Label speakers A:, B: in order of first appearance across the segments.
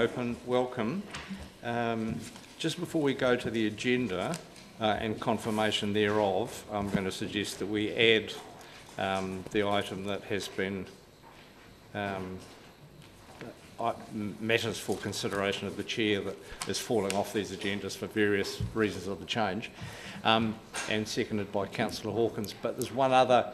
A: open, welcome. Just before we go to the agenda and confirmation thereof, I'm going to suggest that we add the item that has been matters for consideration of the chair that is falling off these agendas for various reasons of the change, and seconded by Councillor Hawkins. But there's one other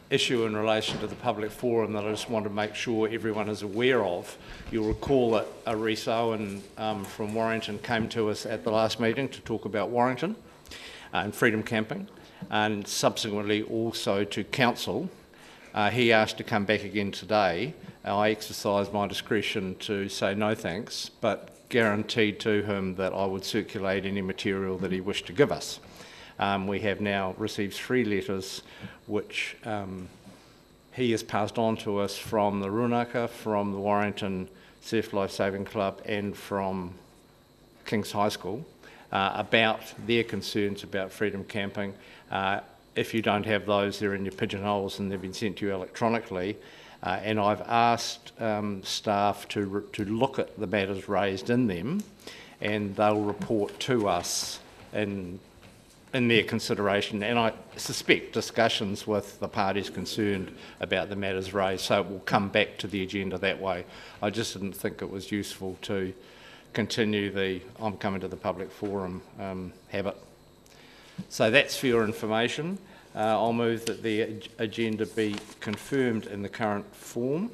A: issue in relation to the public forum that I just want to make sure everyone is aware of. You'll recall that Rhys Owen from Warrington came to us at the last meeting to talk about Warrington and freedom camping, and subsequently also to council. He asked to come back again today. I exercised my discretion to say no thanks, but guaranteed to him that I would circulate any material that he wished to give us. We have now received 3 letters which he has passed on to us from the Runaka, from the Warrington Surf Life Saving Club and from King's High School about their concerns about freedom camping. If you don't have those, they're in your pigeonholes and they've been sent to you electronically. And I've asked staff to look at the matters raised in them, and they'll report to us in their consideration, and I suspect discussions with the parties concerned about the matters raised, so it will come back to the agenda that way. I just didn't think it was useful to continue the I'm coming to the public forum habit. So that's for your information. I'll move that the agenda be confirmed in the current form.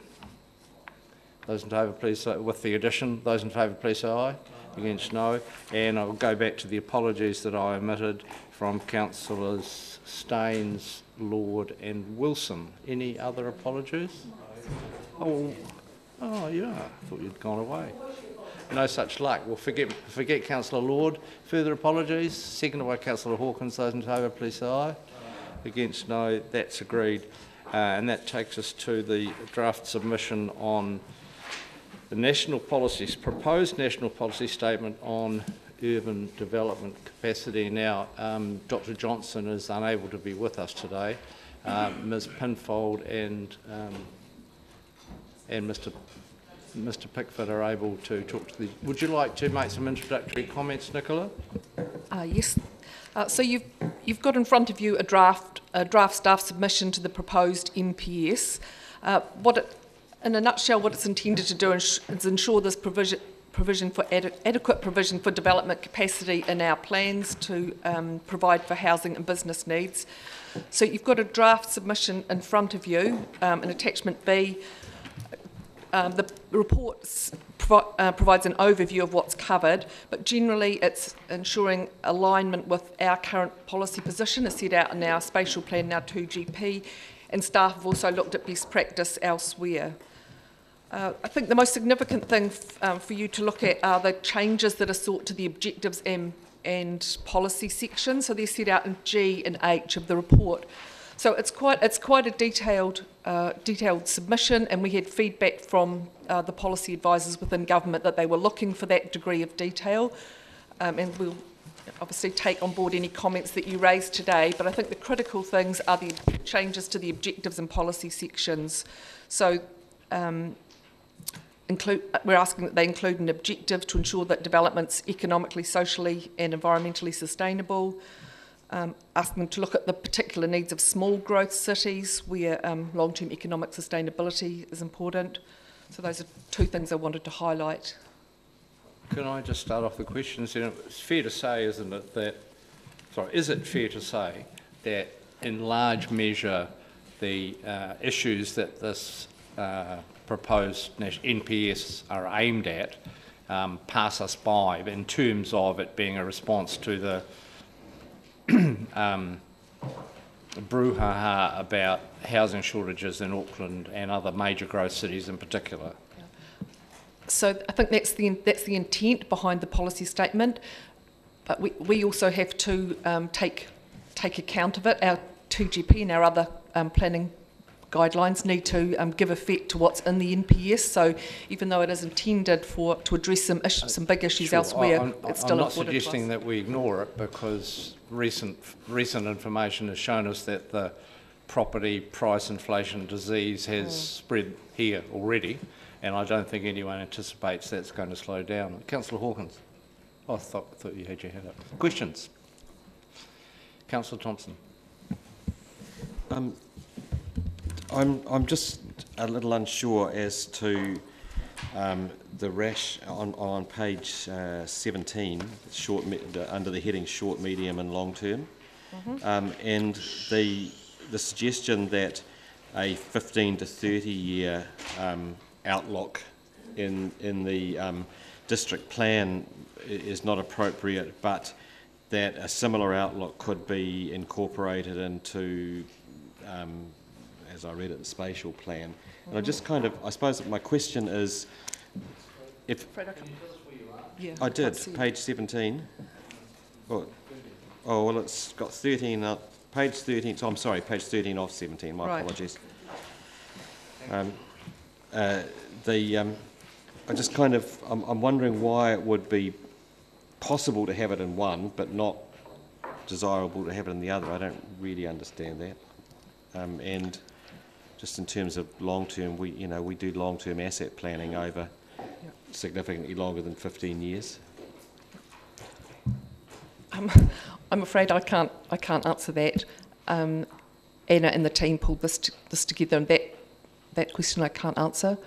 A: Those in favour, please say, with the addition, those in favour, please say aye. Against, no. And I'll go back to the apologies that I omitted from Councillors Staines, Lord and Wilson. Any other apologies? Oh, yeah, I thought you'd gone away. No such luck. We'll forget Councillor Lord. Further apologies? Seconded by Councillor Hawkins. Those in favour, please say aye. Against, no. That's agreed. And that takes us to the draft submission on the national policies, proposed national policy statement on urban development capacity. Now, Dr. Johnson is unable to be with us today. Ms. Pinfold and Mr. Pickford are able to talk to the. Would you like to make some introductory comments, Nicola?
B: Yes. So you've got in front of you a draft staff submission to the proposed NPS. In a nutshell, what it's intended to do is ensure there's adequate provision for development capacity in our plans to provide for housing and business needs. So you've got a draft submission in front of you, in attachment B. The report provides an overview of what's covered, but generally it's ensuring alignment with our current policy position as set out in our spatial plan, our 2GP, and staff have also looked at best practice elsewhere. I think the most significant thing for you to look at are the changes that are sought to the objectives and policy sections. So they're set out in G and H of the report. So it's quite a detailed submission, and we had feedback from the policy advisors within government that they were looking for that degree of detail, and we'll obviously take on board any comments that you raised today. But I think the critical things are the changes to the objectives and policy sections. So we're asking that they include an objective to ensure that development's economically, socially and environmentally sustainable. Asking them to look at the particular needs of small growth cities where long-term economic sustainability is important. So those are 2 things I wanted to highlight.
A: Can I just start off the questions? It's fair to say, isn't it, that, is it fair to say that in large measure the issues that this proposed NPS are aimed at pass us by in terms of it being a response to the brouhaha about housing shortages in Auckland and other major growth cities in particular?
B: So I think that's the intent behind the policy statement, but we also have to take account of it. Our 2GP and our other planning guidelines need to give effect to what's in the NPS. So even though it is intended to address some big issues
A: Sure.
B: elsewhere, it's still important.
A: I'm not suggesting that we ignore it, because recent information has shown us that the property price inflation disease has spread here already, and I don't think anyone anticipates that's going to slow down. Councillor Hawkins. Oh, I thought you had your hand up. Questions? Councillor Thompson.
C: I'm just a little unsure as to the rash on page 17, under the heading short, medium and long term, and the suggestion that a 15 to 30 year outlook in the district plan is not appropriate, but that a similar outlook could be incorporated into, as I read it, the spatial plan. And I just kind of, I suppose my question is, if I did, page 17. Oh, well, it's got 13, page 13, so I'm sorry, page 13 of 17, my apologies. I just kind of, I'm wondering why it would be possible to have it in one, but not desirable to have it in the other. I don't really understand that. And just in terms of long-term, we do long-term asset planning over significantly longer than 15 years.
B: I'm afraid I can't answer that. Anna and the team pulled this together, and that question I can't answer.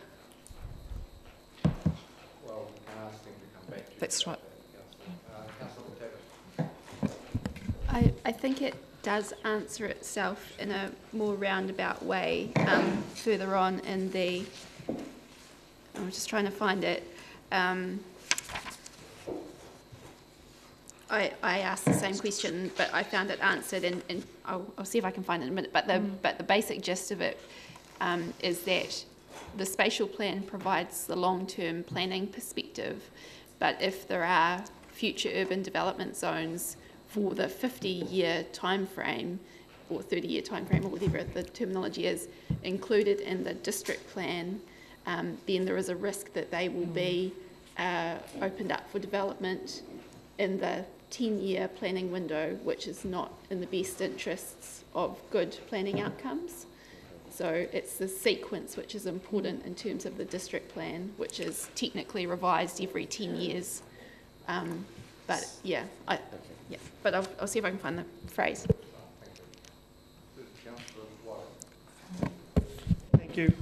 A: Well, we can ask them to come back.
B: That's right.
D: I think it does answer itself in a more roundabout way further on in the, I'm just trying to find it. I asked the same question, but I found it answered, and I'll see if I can find it in a minute. But the basic gist of it is that the spatial plan provides the long-term planning perspective, but if there are future urban development zones for the 50-year time frame or 30-year time frame, or whatever the terminology is, included in the district plan, then there is a risk that they will be opened up for development in the 10-year planning window, which is not in the best interests of good planning outcomes. So it's the sequence which is important in terms of the district plan, which is technically revised every 10 years. But yeah, but I'll see if I can find the phrase.
E: Thank you.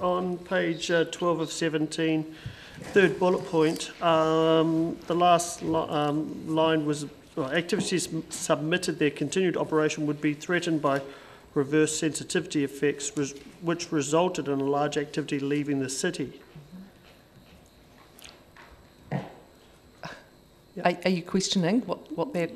E: On page 12 of 17, third bullet point, the last line was, activities submitted their continued operation would be threatened by reverse sensitivity effects, which resulted in a large activity leaving the city.
B: Are you questioning what that?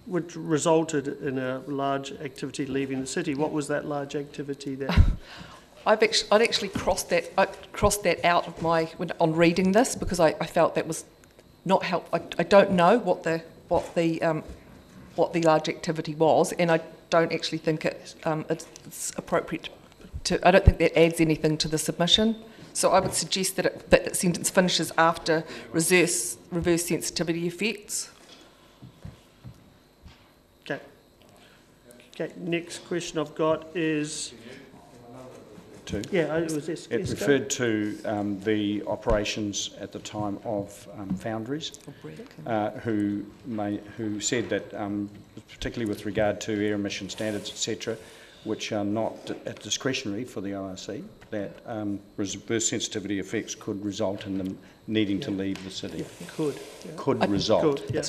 E: Which resulted in a large activity leaving the city. What was that large activity that?
B: I'd actually crossed that out of on reading this, because I felt that was not helpful. I don't know what the large activity was, and I don't actually think it's appropriate to. I don't think that adds anything to the submission. So I would suggest that that sentence finishes after reverse sensitivity effects.
E: Okay. Okay. Next question I've got is. Yeah, it was this.
F: It referred to the operations at the time of foundries, who said that, particularly with regard to air emission standards, etc., which are not discretionary for the ORC, that reverse sensitivity effects could result in them needing to leave the city. Could result.
E: Could, yeah.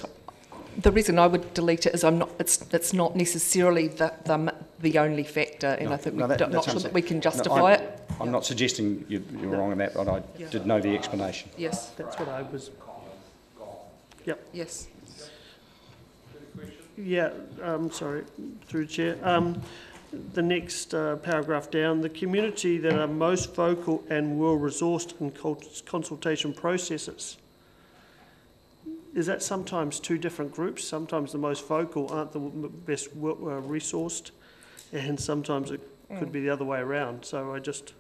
B: The reason I would delete it is it's not necessarily the only factor, and I think we're not sure that we can justify it.
F: I'm not suggesting you're wrong on that, but I did know the explanation.
B: Yes.
E: That's what I was. Yep.
B: Yes.
E: Yeah, sorry, through the chair. The next paragraph down, the community that are most vocal and well-resourced in consultation processes. Is that sometimes two different groups? Sometimes the most vocal aren't the best resourced, and sometimes it could be the other way around. So I just...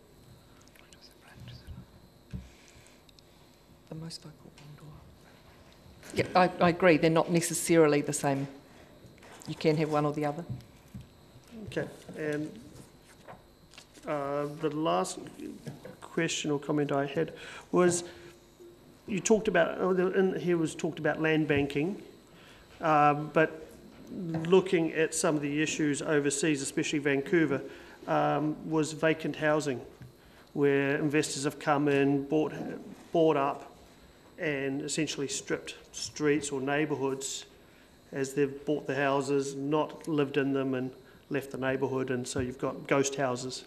E: The most vocal.
B: Yeah, I agree. They're not necessarily the same. You can have one or the other.
E: Okay, and the last question or comment I had was, you talked about, in here was talked about land banking, but looking at some of the issues overseas, especially Vancouver, was vacant housing, where investors have come in, bought up, and essentially stripped streets or neighbourhoods as they've bought the houses, not lived in them, and left the neighbourhood, and so you've got ghost houses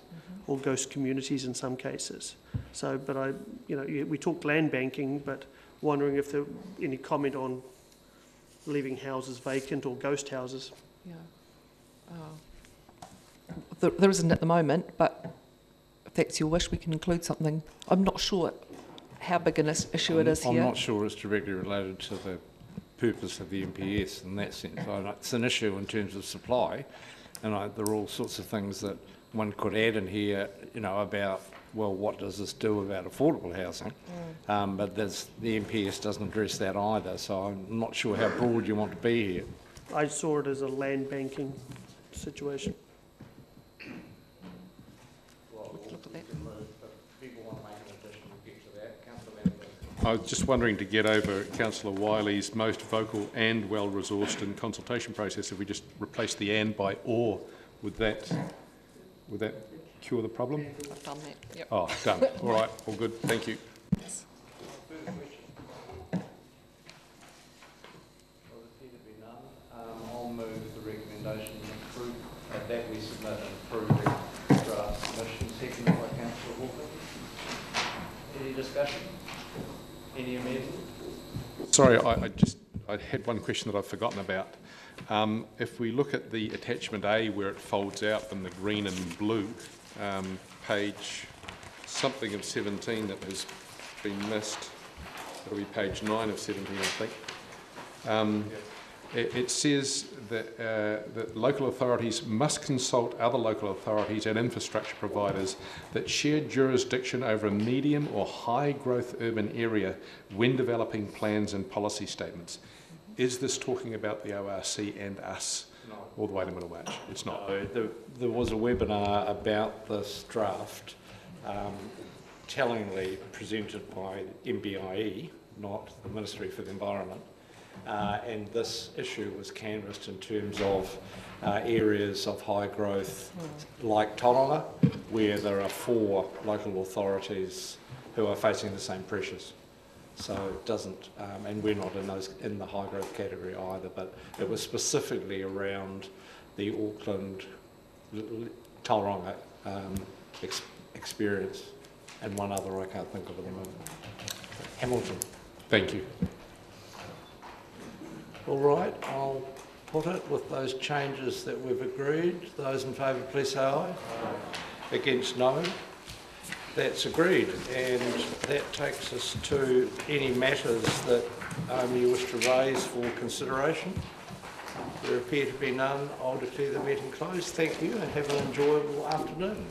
E: or ghost communities in some cases. So, but we talked land banking, but wondering if there any comment on leaving houses vacant or ghost houses.
B: Yeah. There isn't at the moment, but if that's your wish, we can include something. I'm not sure how big an issue it is here.
A: I'm not sure it's directly related to the purpose of the MPS in that sense. It's an issue in terms of supply, and there are all sorts of things that one could add in here, about, well, what does this do about affordable housing? But the MPS doesn't address that either, so I'm not sure how broad you want to be here.
E: I saw it as a land banking situation.
G: I was just wondering, to get over Councillor Wiley's most vocal and well-resourced in consultation process, if we just replace the "and" by "or," would that cure the problem?
B: I've done that, yep.
G: Oh, done. All right, all good. Thank you.
A: I'll move the recommendation that we submit an approved draft submission, seconded by Councillor Hawkins. Any discussion? Any amendment?
G: Sorry, I had one question that I've forgotten about. If we look at the attachment A, where it folds out in the green and blue, page something of 17 that has been missed. It'll be page 9 of 17, I think. It says that local authorities must consult other local authorities and infrastructure providers that share jurisdiction over a medium or high growth urban area when developing plans and policy statements. Is this talking about the ORC and us?
A: No.
G: All the way to Middle Watch? It's not.
A: No, there was a webinar about this draft, tellingly presented by MBIE, not the Ministry for the Environment. And this issue was canvassed in terms of areas of high growth like Tauranga, where there are 4 local authorities who are facing the same pressures. So it doesn't, and we're not in the high growth category either, but it was specifically around the Auckland, Tauranga experience, and one other I can't think of at the moment. Hamilton.
G: Thank you.
A: All right, I'll put it with those changes that we've agreed. Those in favour, please say aye. Against, no. That's agreed, and that takes us to any matters that you wish to raise for consideration. There appear to be none. I'll declare the meeting closed. Thank you and have an enjoyable afternoon.